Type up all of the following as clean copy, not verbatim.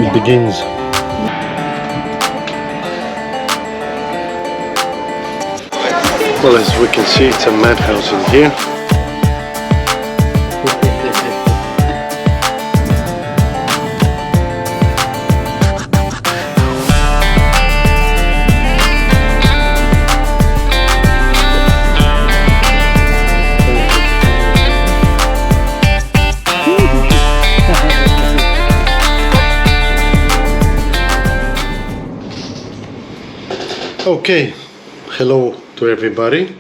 It begins. Well, as we can see, it's a madhouse in here. Okay, hello to everybody.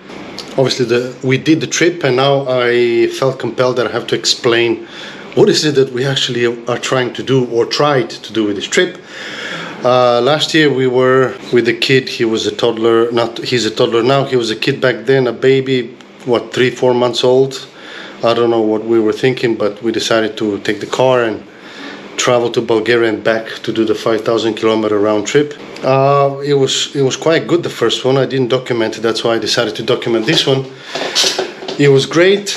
Obviously we did the trip, and now I felt compelled that I have to explain what is it that we actually are trying to do or tried to do with this trip. Last year we were with the kid. He was a toddler, he's a toddler now, he was a kid back then, a baby, 3-4 months old. I don't know what we were thinking, but we decided to take the car and travel to Bulgaria and back to do the 5,000 kilometer round trip. It was quite good, the first one. I didn't document it, that's why I decided to document this one. It was great.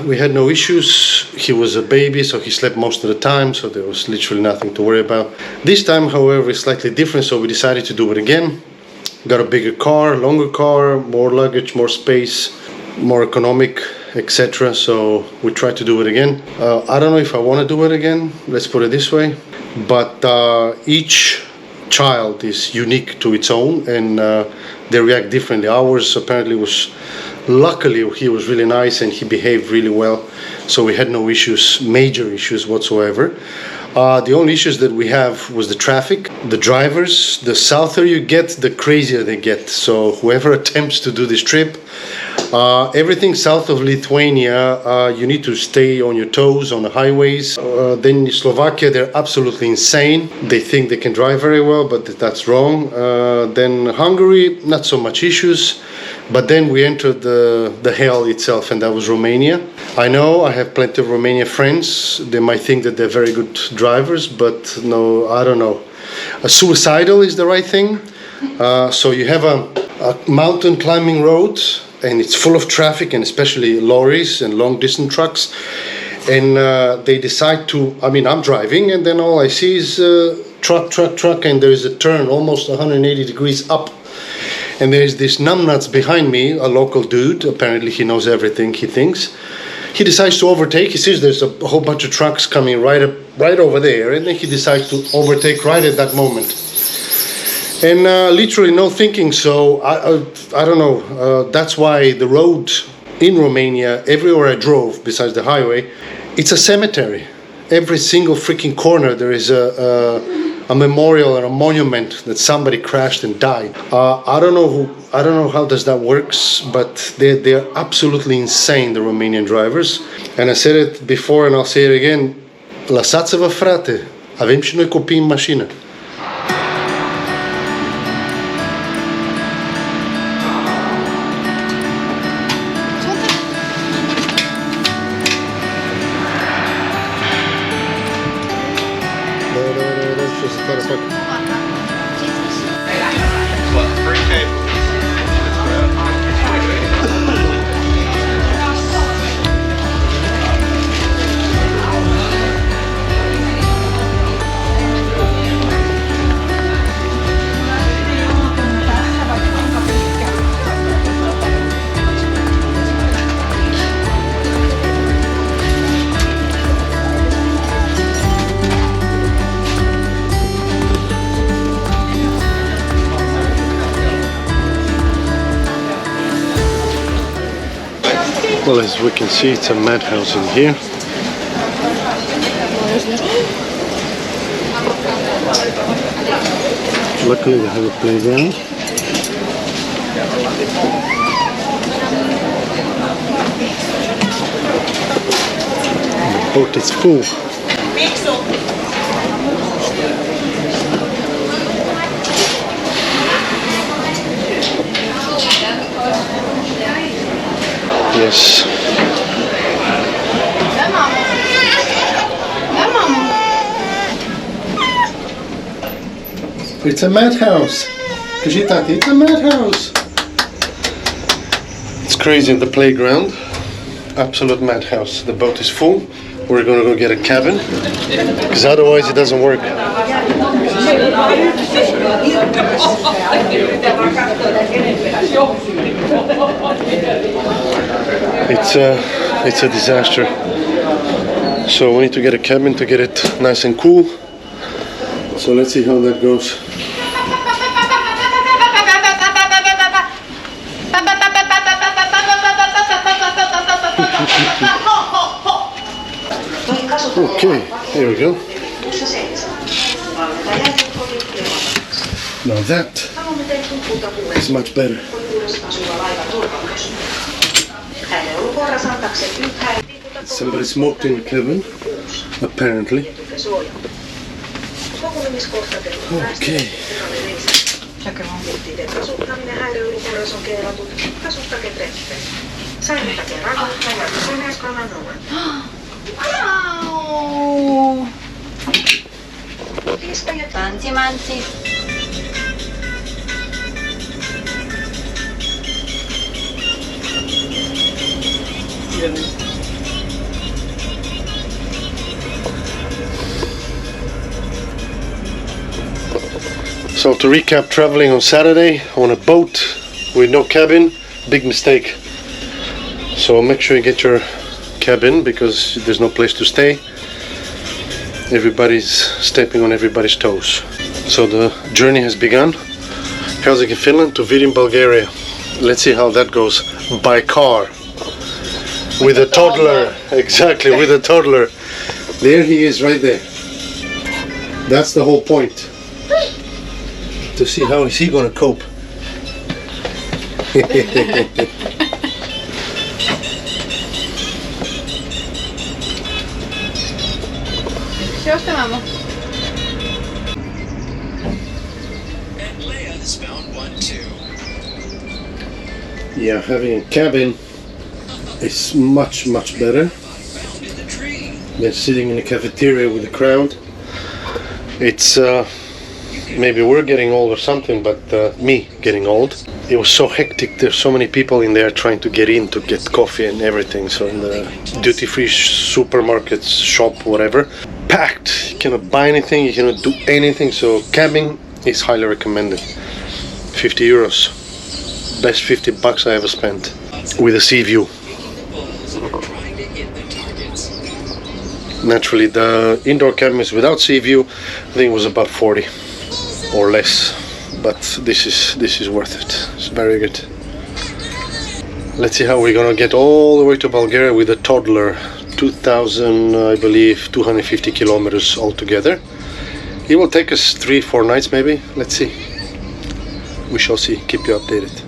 We had no issues. He was a baby, so he slept most of the time, so there was literally nothing to worry about. This time, however, is slightly different, so we decided to do it again. Got a bigger car, longer car, more luggage, more space, more economic, etc. So we tried to do it again. I don't know if I want to do it again, let's put it this way, but each child is unique to its own, and they react differently. Ours apparently was, luckily he was really nice and he behaved really well, so we had no issues, major issues whatsoever. The only issues that we have was the traffic, the drivers. The souther you get, the crazier they get. So whoever attempts to do this trip, everything south of Lithuania, you need to stay on your toes on the highways. Then Slovakia, they're absolutely insane. They think they can drive very well, but that's wrong. Then Hungary, not so much issues. But then we entered the hell itself, and that was Romania. I know I have plenty of Romanian friends. They might think that they're very good drivers, but no, I don't know. Suicidal is the right thing. So you have a mountain climbing road, and it's full of traffic, and especially lorries and long distance trucks. And they decide to, I'm driving, and then all I see is truck, and there's a turn almost 180 degrees up. And there's this numbnuts behind me, a local dude. Apparently he knows everything, he thinks. He decides to overtake. He sees there's a whole bunch of trucks coming right over there, and then he decides to overtake right at that moment. And literally no thinking, so I don't know. That's why the road in Romania, everywhere I drove, besides the highway, it's a cemetery. Every single freaking corner there is a memorial or a monument that somebody crashed and died. I don't know how does that works, but they're absolutely insane, the Romanian drivers. And I said it before and I'll say it again. Lăsați-vă, frate, avem și noi copii în mașină. Well, as we can see, it's a madhouse in here. Luckily they have a playground. The boat is full. Yes. It's a madhouse. It's a madhouse. It's crazy in the playground. Absolute madhouse. The boat is full. we're gonna go get a cabin, because otherwise it doesn't work. It's a disaster. So we need to get a cabin to get it nice and cool. So let's see how that goes. Okay, here we go. Now that is much better. Somebody smoked in the cabin, apparently. Okay. Wow! Fancy mancy. So to recap, traveling on Saturday on a boat with no cabin, big mistake. So make sure you get your cabin because there's no place to stay. Everybody's stepping on everybody's toes. So the journey has begun. Helsinki, Finland to Vidin, Bulgaria. Let's see how that goes by car. With a toddler. Exactly, with a toddler. There he is right there. That's the whole point. To see how is he gonna cope. Yeah, having a cabin is much better than sitting in a cafeteria with a crowd. It's maybe we're getting old or something, but me getting old. It was so hectic. There's so many people in there trying to get in to get coffee and everything. So in the duty-free supermarkets, shop, whatever, packed. You cannot buy anything, you cannot do anything. So cabin is highly recommended. 50 euros. Best 50 bucks I ever spent. With a sea view. Naturally, the indoor cabin is without sea view. I think it was about 40 or less. But this is worth it. It's very good. Let's see how we're gonna get all the way to Bulgaria with a toddler. 2,000, I believe, 250 kilometers altogether. It will take us 3-4 nights maybe. Let's see. We shall see. Keep you updated.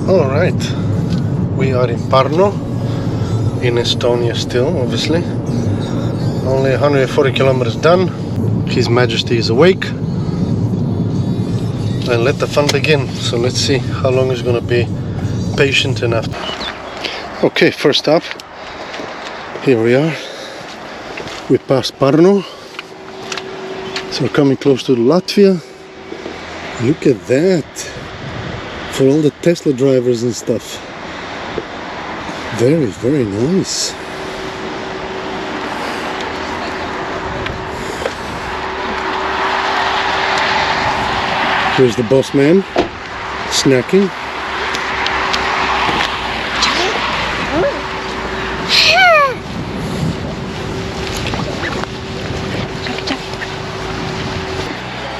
Alright, we are in Pärnu, in Estonia still, obviously. Only 140 kilometers done. His Majesty is awake. And let the fun begin. So let's see how long he's gonna be patient enough. Okay, first up, here we are. We passed Pärnu. So we're coming close to Latvia. Look at that. For all the Tesla drivers and stuff. Very, very nice. Here's the boss man snacking.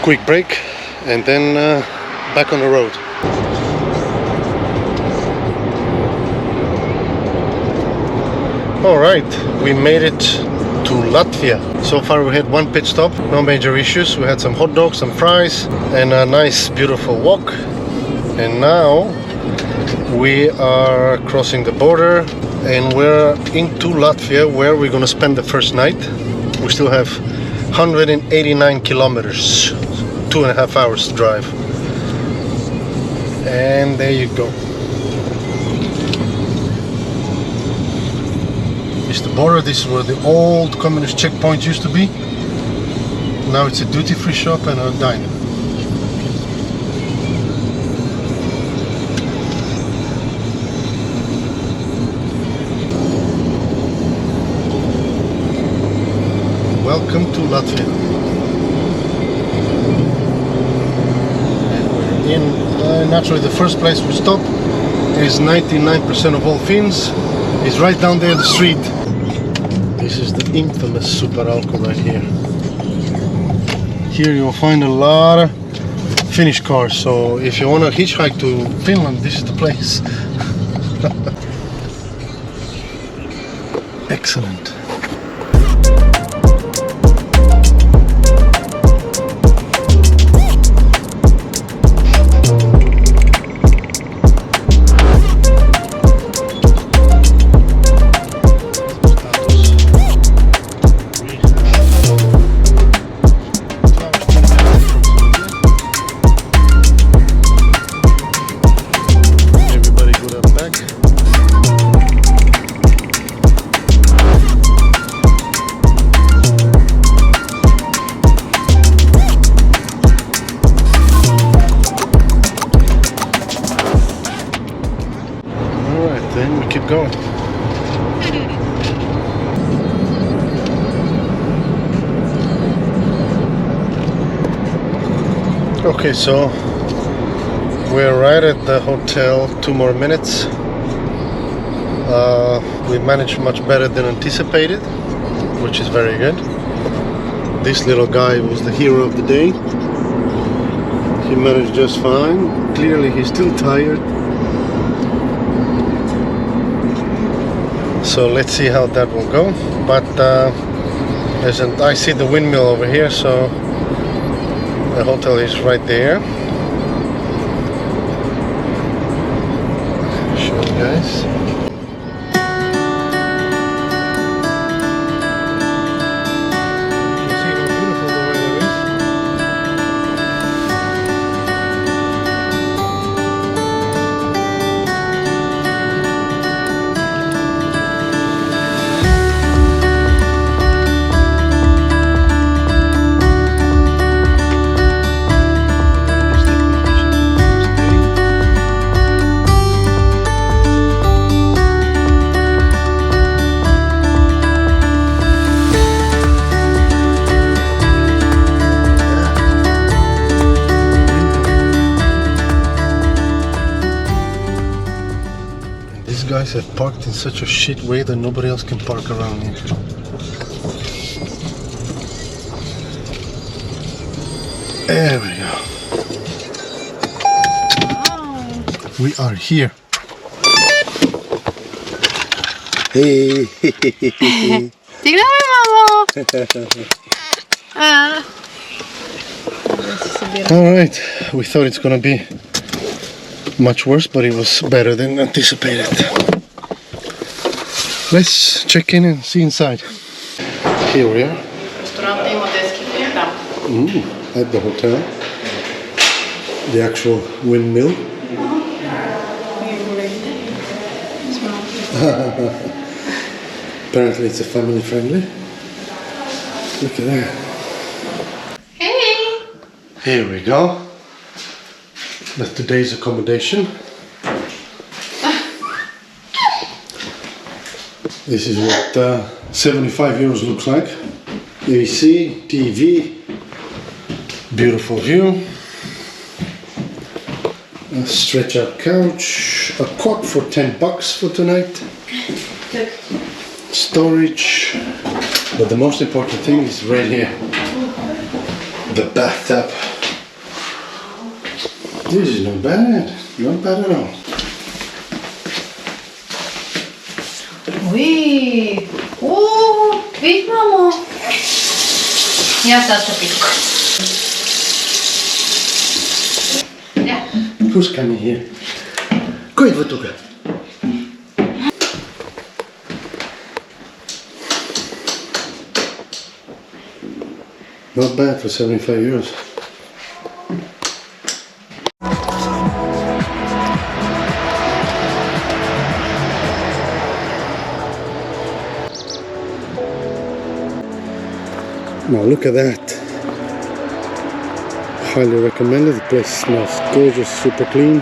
Quick break and then back on the road. Alright, we made it to Latvia. So far we had one pit stop, no major issues. We had some hot dogs, some fries and a nice beautiful walk. And now we are crossing the border and we're into Latvia where we're gonna spend the first night. We still have 189 kilometers, 2.5 hours to drive. And there you go. It's the border. This is where the old communist checkpoint used to be. Now it's a duty-free shop and a diner. Welcome to Latvia. Naturally, the first place we stop is 99% of all Finns. Is right down there the street. This is the infamous Super Alko right here. Here you'll find a lot of Finnish cars. So if you want to hitchhike to Finland, this is the place. Excellent. Keep going. Okay, so we're right at the hotel. 2 more minutes. We managed much better than anticipated, which is very good. This little guy was the hero of the day. He managed just fine. Clearly he's still tired. So let's see how that will go. But I see the windmill over here, so the hotel is right there. Show you guys. You can see how beautiful the weather is. Guys have parked in such a shit way that nobody else can park around here. There we go. Oh. We are here. Hey. All right. We thought it's gonna be much worse, but it was better than anticipated. Let's check in and see inside. Here we are. At the hotel. The actual windmill. Apparently it's a family friendly. Look at that. Here we go. That's today's accommodation. This is what 75 euros looks like. AC, TV, beautiful view, a stretch out couch, a cot for 10 bucks for tonight, storage, but the most important thing is right here, the bathtub. This is not bad at all. Ui! Vidi, mamo! Ja sad ću pišku. Ja. Who's coming here? Ko idva tuga? Not bad for 75 euros. Now look at that. Highly recommended. The place smells gorgeous, super clean.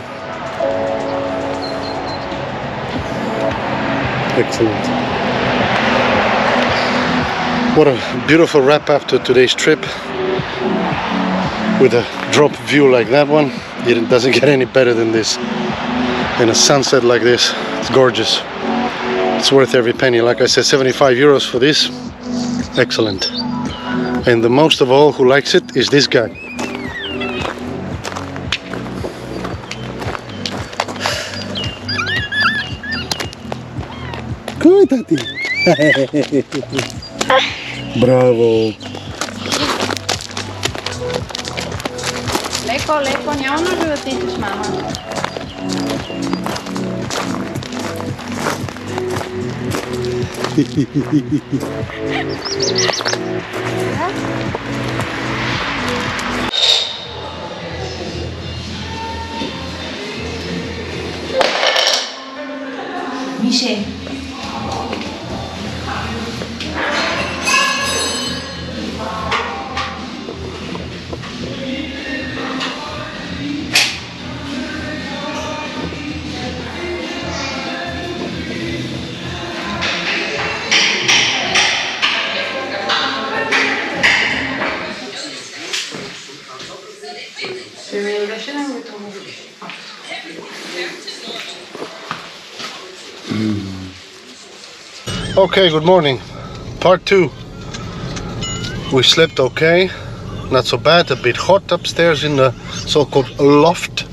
Excellent. What a beautiful wrap up to today's trip. With a drop view like that one. It doesn't get any better than this. And a sunset like this. It's gorgeous. It's worth every penny. Like I said, 75 euros for this. Excellent. And the most of all who likes it is this guy. Good, Tati. Bravo. Lepo, nie ono, żeby ty też mama. Misie. Okay, good morning. Part 2. We slept okay, not so bad, a bit hot upstairs in the so-called loft,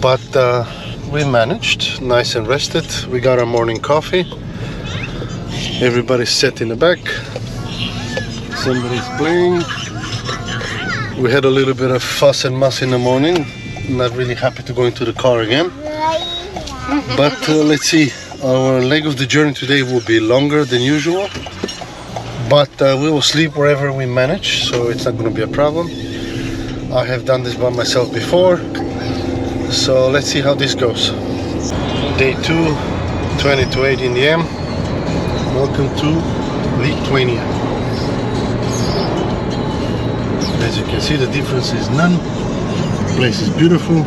but we managed, nice and rested. We got our morning coffee. Everybody's set in the back. Somebody's playing. We had a little bit of fuss and muss in the morning. Not really happy to go into the car again. But let's see. Our leg of the journey today will be longer than usual, but we will sleep wherever we manage, so it's not going to be a problem. I have done this by myself before, so let's see how this goes. Day 2, 20 to 8 in the AM. Welcome to Lithuania. As you can see, the difference is none. The place is beautiful.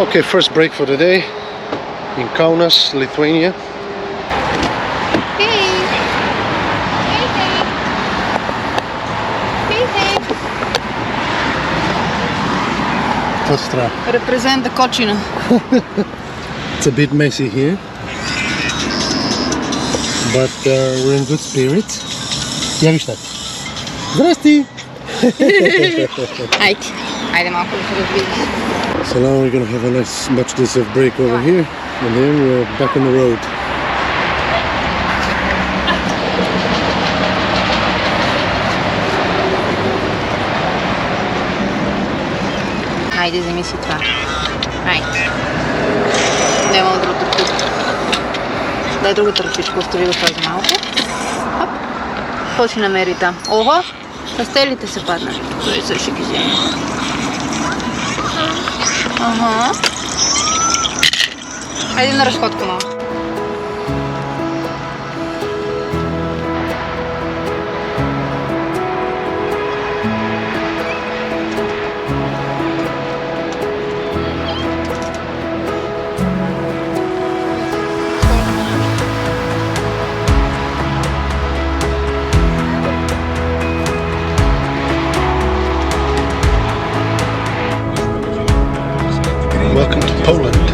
Okay, first break for the day in Kaunas, Lithuania. Hey! Hey, hey! Hey, hey! Tostra. Represent the Kochina. It's a bit messy here, but we're in good spirits. Javiš tak. Zdrasti! Ajde malo da se razvijem. So now we're gonna have a nice, much deserved break over here, and then we're back on the road. Ajde, zamisli това. Ajde. Няма друга тръпичка. Дай друга тръпичка, остави го това за малко. Хоп. Какво си намери там? Ого! Пастелите се паднали. Той също ще ги вземе. Ага. Айде на разходка малко. Welcome to Poland.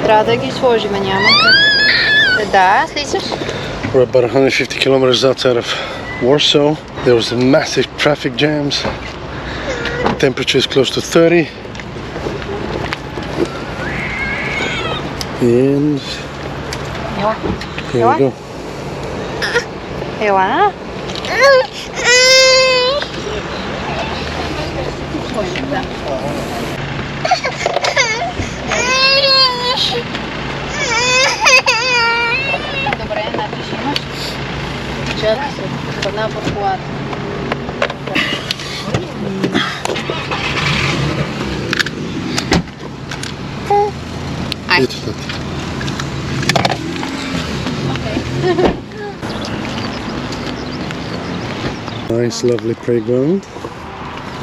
Трябва да ги сложим, няма как. Да, слизаш? We're about 150 kilometers outside of Warsaw. There was massive traffic jams. Temperature is close to 30. And here we go. Ела. Добре, натиш имаш. Чакай се, падна под колата. Ето тати. Nice, lovely playground.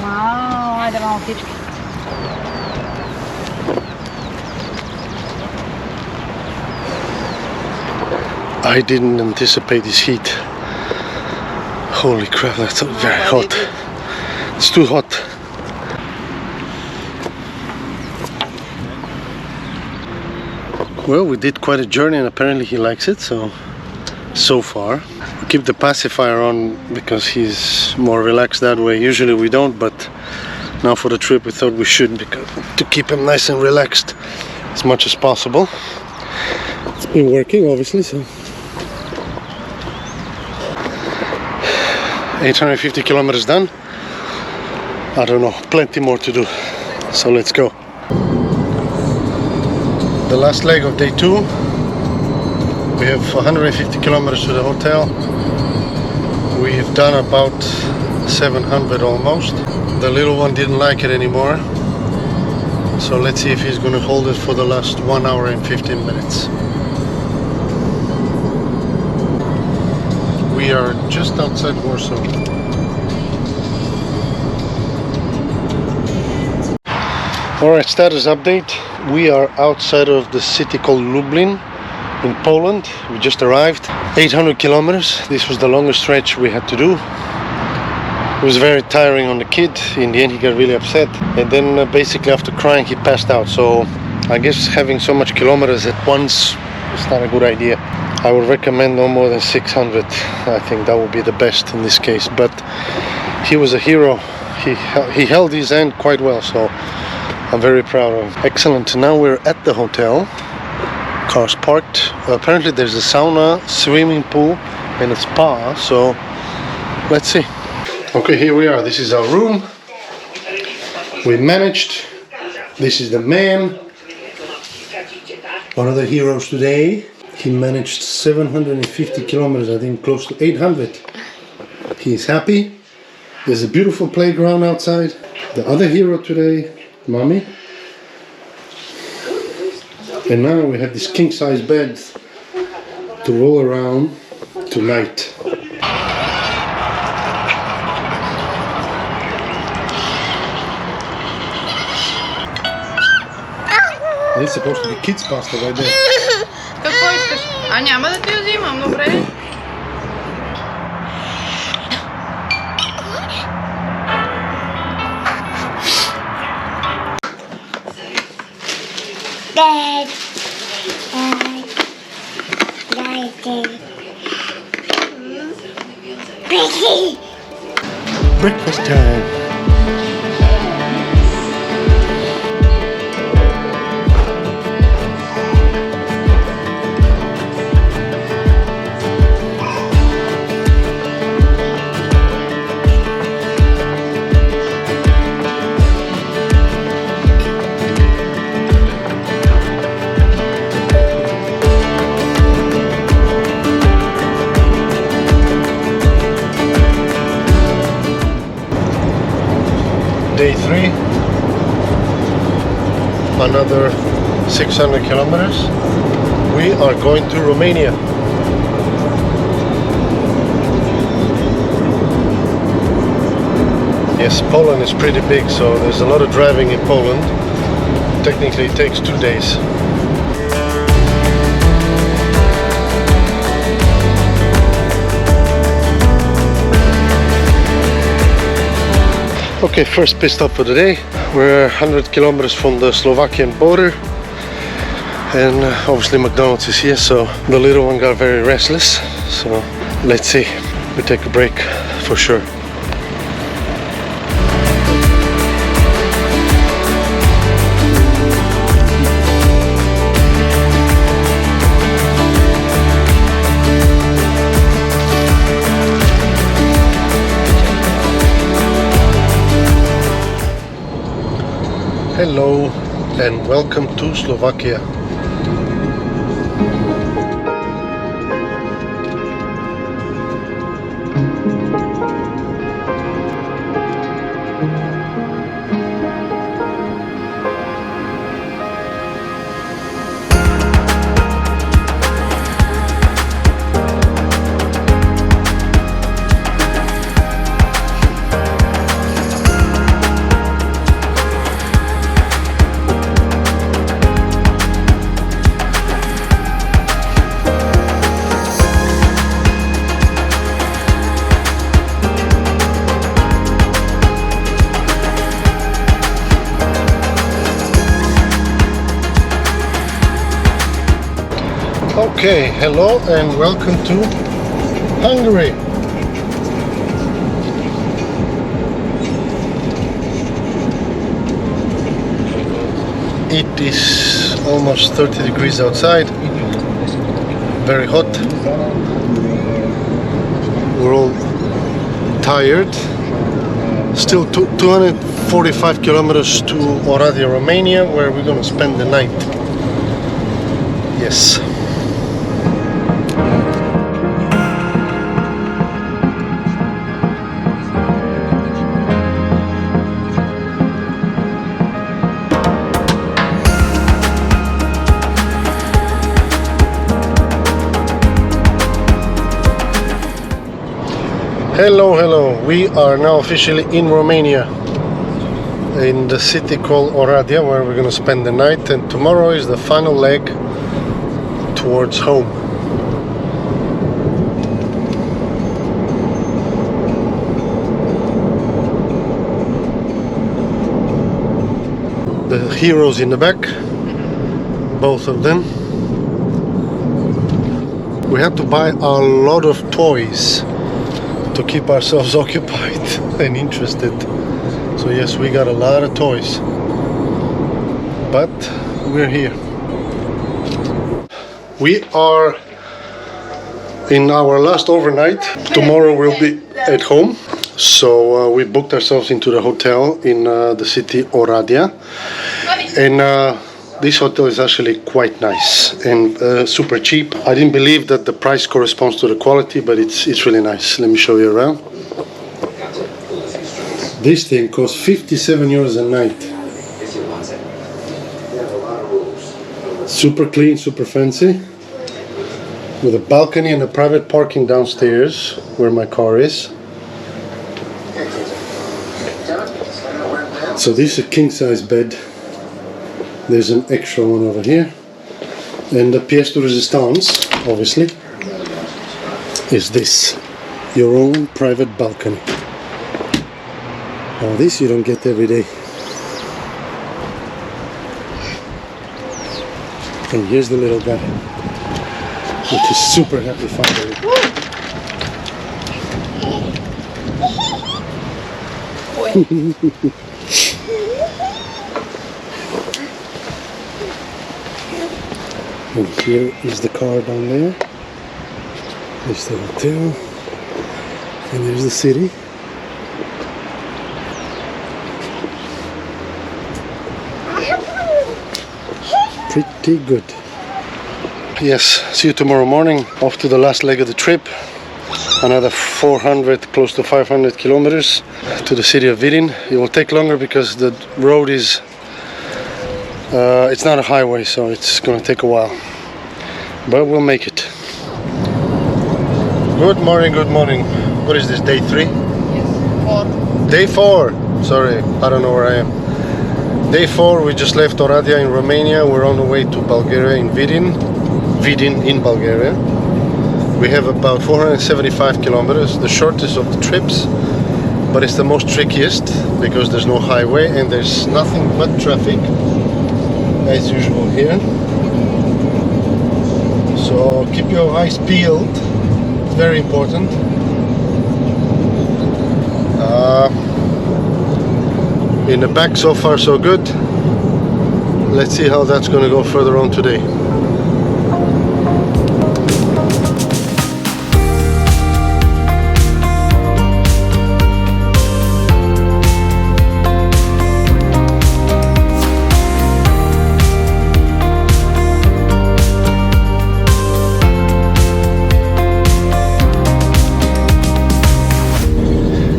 Вау, айде малко птички. I didn't anticipate this heat. Holy crap, that's very hot. It's too hot. Well, we did quite a journey and apparently he likes it, so far. We keep the pacifier on because he's more relaxed that way. Usually we don't, but now for the trip we thought we should, because to keep him nice and relaxed as much as possible. It's been working, obviously, so 850 kilometers done. I don't know, plenty more to do, so let's go. The last leg of day 2. We have 150 kilometers to the hotel. We've done about 700 almost. The little one didn't like it anymore, so let's see if he's going to hold it for the last 1 hour and 15 minutes. We are just outside Warsaw. Alright, status update. We are outside of the city called Lublin in Poland. We just arrived. 800 kilometers. This was the longest stretch we had to do. It was very tiring on the kid. In the end he got really upset, and then basically after crying he passed out. So I guess having so much kilometers at once is not a good idea. I would recommend no more than 600. I think that would be the best in this case, but he was a hero. He held his hand quite well, so I'm very proud of him. Excellent. Now we're at the hotel. Cars parked. Apparently there's a sauna, swimming pool and a spa, so let's see. Okay, here we are. This is our room. We managed. This is the man. One of the heroes today. He managed 750 kilometers, I think close to 800. He's happy. There's a beautiful playground outside. The other hero today, Mommy. And now we have this king-size bed to roll around tonight. It's supposed to be kids pasta right there. Какво искаш? А няма да ти я взимам, добре? Breakfast time. Day 3, another 600 kilometers. We are going to Romania. Yes, Poland is pretty big, so there's a lot of driving in Poland. Technically it takes 2 days. Okay, first pit stop for the day. We're 100 kilometers from the Slovakian border, and obviously McDonald's is here, so the little one got very restless. So let's see, we take a break for sure. Hello and welcome to Slovakia. Okay, hello and welcome to Hungary. It is almost 30 degrees outside, very hot. We're all tired. Still 245 kilometers to Oradea, Romania, where we're gonna spend the night. Yes. Hello, we are now officially in Romania, in the city called Oradea, where we're gonna spend the night, and tomorrow is the final leg towards home. The heroes in the back, both of them. We had to buy a lot of toys to keep ourselves occupied. and interested. So yes, we got a lot of toys, but we're here. We are in our last overnight. Tomorrow we'll be at home. So we booked ourselves into the hotel in the city Oradea, and this hotel is actually quite nice and super cheap. I didn't believe that the price corresponds to the quality, but it's really nice. Let me show you around. This thing costs 57 euros a night. Super clean, super fancy, with a balcony and a private parking downstairs where my car is. So this is a king-size bed. There's an extra one over here, and the pièce de résistance, obviously, is this, your own private balcony. Now this you don't get every day. And here's the little guy, which is super happy finally. And here is the car down there. There's the hotel, and there's the city. Pretty good. Yes, see you tomorrow morning. Off to the last leg of the trip. Another 400, close to 500 kilometers to the city of Vidin. It will take longer because the road is it's not a highway, so it's gonna take a while, but we'll make it. Good morning, good morning. What is this, day 3? Yes, 4. Day 4, sorry, I don't know where I am. Day 4, we just left Oradea in Romania. We're on the way to Bulgaria in Vidin in Bulgaria. We have about 475 kilometers, the shortest of the trips, but it's the most trickiest because there's no highway and there's nothing but traffic as usual here. So keep your eyes peeled, it's very important. In the back so far so good. Let's see how that's going to go further on today.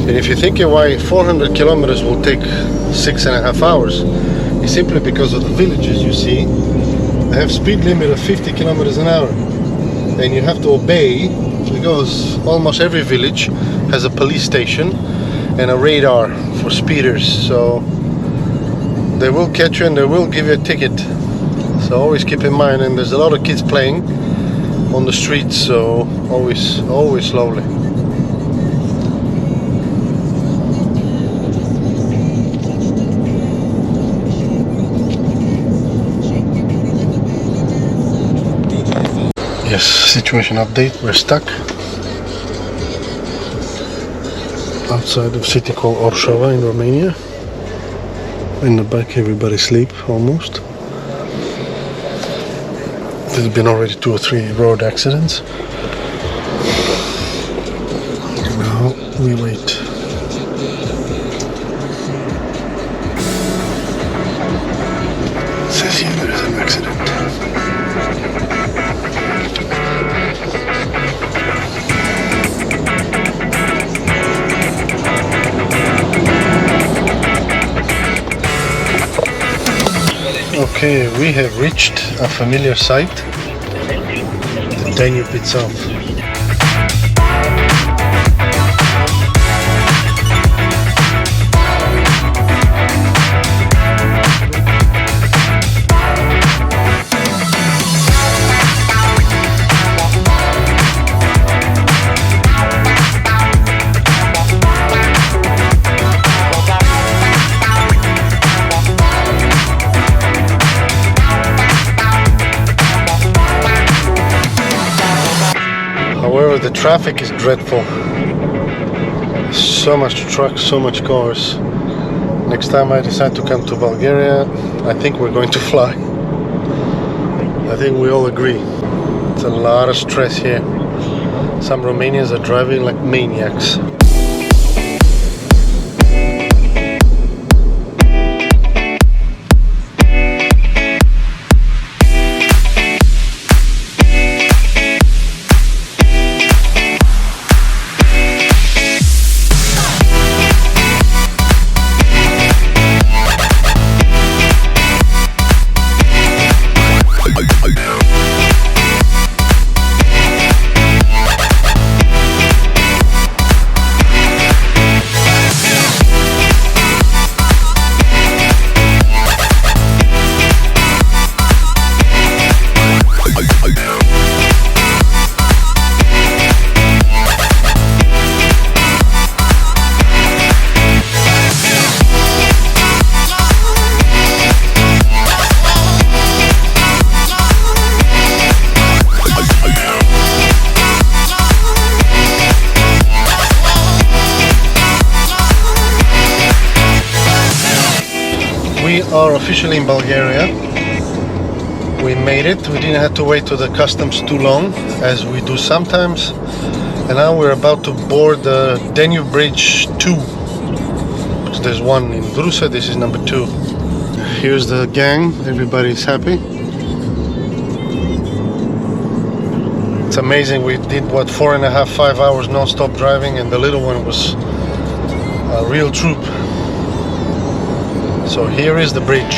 If you're thinking why 400 kilometers will take 6.5 hours, it's simply because of the villages you see. They have speed limit of 50 kilometers an hour, and you have to obey because almost every village has a police station and a radar for speeders, so they will catch you and they will give you a ticket. So always keep in mind, and there's a lot of kids playing on the streets, so always slowly. Yes, situation update, we're stuck outside of a city called Orshova in Romania. In the back everybody sleep almost. There's been already 2 or 3 road accidents. Now we wait. It says here there is an accident. Okay, we have reached a familiar sight, the Danube itself. However, the traffic is dreadful. So much trucks, so much cars. Next time I decide to come to Bulgaria, I think we're going to fly. I think we all agree. It's a lot of stress here. Some Romanians are driving like maniacs. We are officially in Bulgaria. We made it. We didn't have to wait to the customs too long, as we do sometimes. And now we're about to board the Danube Bridge 2. So there's one in Brusa, this is number 2. Here's the gang, everybody's happy. It's amazing, we did what, 4.5, 5 hours non-stop driving, and the little one was a real troop. So here is the bridge.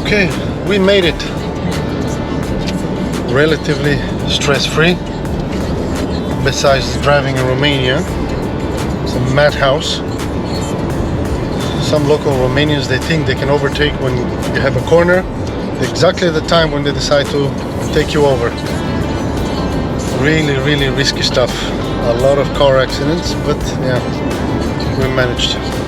Okay, we made it. Relatively stress-free. Besides driving in Romania, it's a madhouse. Some local Romanians, they think they can overtake when you have a corner, exactly at the time when they decide to take you over. Really, really risky stuff. A lot of car accidents, but yeah, we managed.